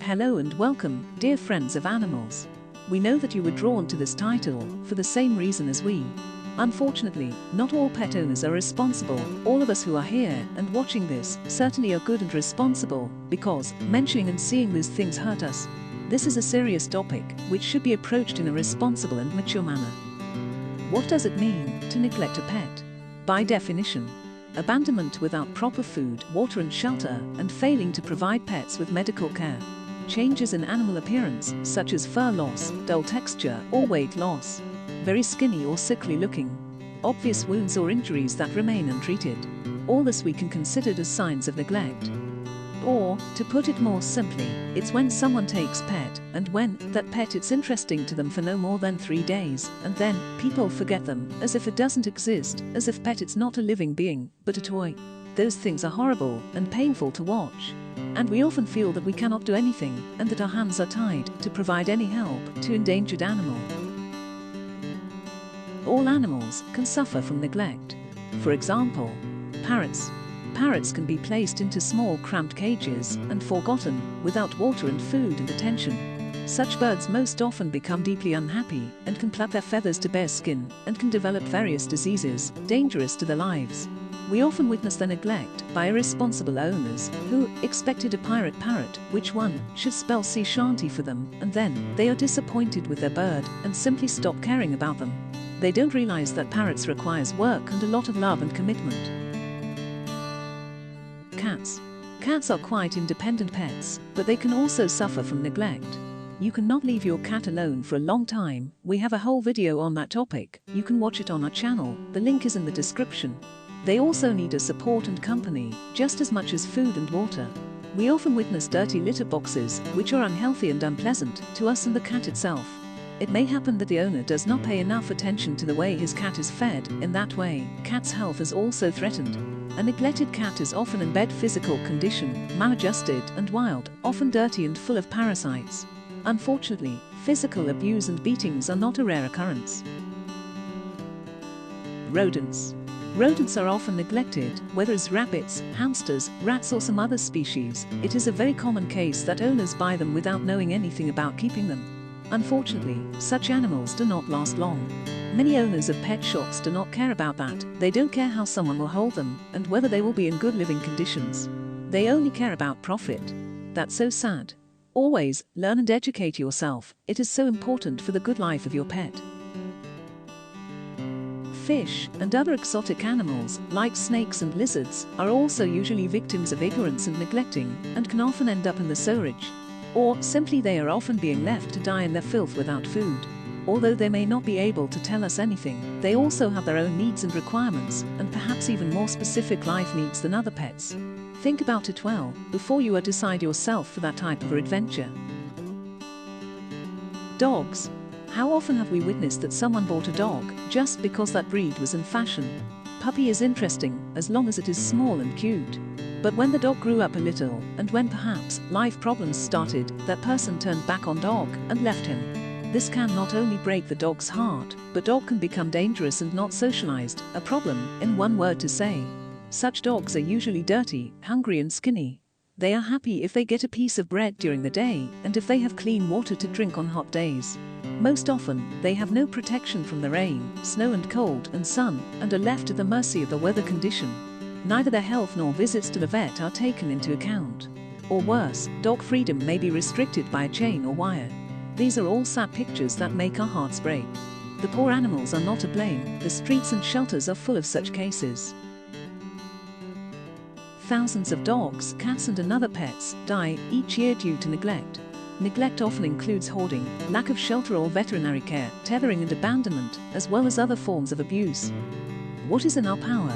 Hello and welcome, dear friends of animals. We know that you were drawn to this title for the same reason as we. Unfortunately, not all pet owners are responsible. All of us who are here and watching this certainly are good and responsible, because mentioning and seeing these things hurt us. This is a serious topic which should be approached in a responsible and mature manner. What does it mean to neglect a pet? By definition, abandonment without proper food, water and shelter, and failing to provide pets with medical care. Changes in animal appearance, such as fur loss, dull texture, or weight loss. Very skinny or sickly looking. Obvious wounds or injuries that remain untreated. All this we can consider as signs of neglect. Or, to put it more simply, it's when someone takes pet, and when that pet it's interesting to them for no more than 3 days, and then people forget them, as if it doesn't exist, as if pet it's not a living being, but a toy. Those things are horrible and painful to watch. And we often feel that we cannot do anything, and that our hands are tied to provide any help to endangered animal. All animals can suffer from neglect. For example, parrots. Parrots can be placed into small cramped cages and forgotten, without water and food and attention. Such birds most often become deeply unhappy and can plait their feathers to bare skin and can develop various diseases dangerous to their lives. We often witness their neglect by irresponsible owners who expected a pirate parrot, which one should spell sea shanty for them, and then they are disappointed with their bird and simply stop caring about them. They don't realize that parrots requires work and a lot of love and commitment. Cats. Cats are quite independent pets, but they can also suffer from neglect. You cannot leave your cat alone for a long time. We have a whole video on that topic. You can watch it on our channel. The link is in the description. They also need a support and company, just as much as food and water. We often witness dirty litter boxes, which are unhealthy and unpleasant to us and the cat itself. It may happen that the owner does not pay enough attention to the way his cat is fed. In that way, cat's health is also threatened. A neglected cat is often in bad physical condition, maladjusted and wild, often dirty and full of parasites. Unfortunately, physical abuse and beatings are not a rare occurrence. Rodents. Rodents are often neglected, whether as rabbits, hamsters, rats or some other species. It is a very common case that owners buy them without knowing anything about keeping them. Unfortunately, such animals do not last long. Many owners of pet shops do not care about that. They don't care how someone will hold them and whether they will be in good living conditions. They only care about profit. That's so sad. Always learn and educate yourself. It is so important for the good life of your pet. Fish and other exotic animals, like snakes and lizards, are also usually victims of ignorance and neglecting, and can often end up in the sewerage. Or simply they are often being left to die in their filth without food. Although they may not be able to tell us anything, they also have their own needs and requirements, and perhaps even more specific life needs than other pets. Think about it well, before you decide yourself for that type of adventure. Dogs. How often have we witnessed that someone bought a dog just because that breed was in fashion? Puppy is interesting as long as it is small and cute. But when the dog grew up a little, and when perhaps life problems started, that person turned back on dog and left him. This can not only break the dog's heart, but dog can become dangerous and not socialized, a problem, in one word to say. Such dogs are usually dirty, hungry and skinny. They are happy if they get a piece of bread during the day, and if they have clean water to drink on hot days. Most often, they have no protection from the rain, snow and cold and sun, and are left to the mercy of the weather condition. Neither their health nor visits to the vet are taken into account. Or worse, dog freedom may be restricted by a chain or wire. These are all sad pictures that make our hearts break. The poor animals are not to blame. The streets and shelters are full of such cases. Thousands of dogs, cats and other pets die each year due to neglect. Neglect often includes hoarding, lack of shelter or veterinary care, tethering and abandonment, as well as other forms of abuse. What is in our power?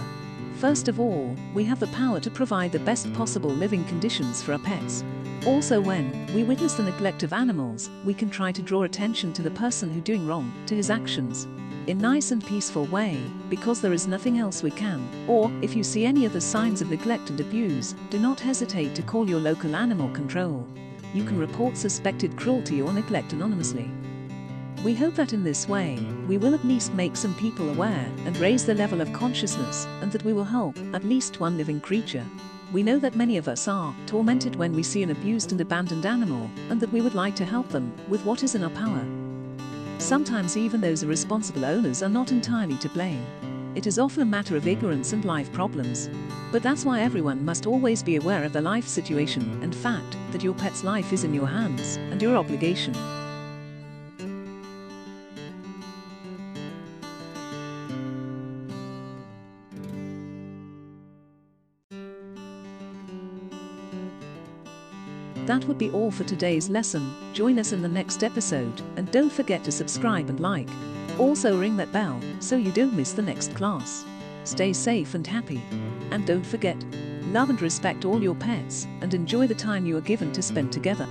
First of all, we have the power to provide the best possible living conditions for our pets. Also, when we witness the neglect of animals, we can try to draw attention to the person who's doing wrong, to his actions, in nice and peaceful way, because there is nothing else we can. Or, if you see any other signs of neglect and abuse, do not hesitate to call your local animal control. You can report suspected cruelty or neglect anonymously. We hope that in this way, we will at least make some people aware and raise the level of consciousness, and that we will help at least one living creature. We know that many of us are tormented when we see an abused and abandoned animal, and that we would like to help them with what is in our power. Sometimes even those irresponsible owners are not entirely to blame. It is often a matter of ignorance and life problems. But that's why everyone must always be aware of their life situation and fact that your pet's life is in your hands and your obligation. That would be all for today's lesson. Join us in the next episode, and don't forget to subscribe and like. Also ring that bell so you don't miss the next class. Stay safe and happy. And don't forget, love and respect all your pets, and enjoy the time you are given to spend together.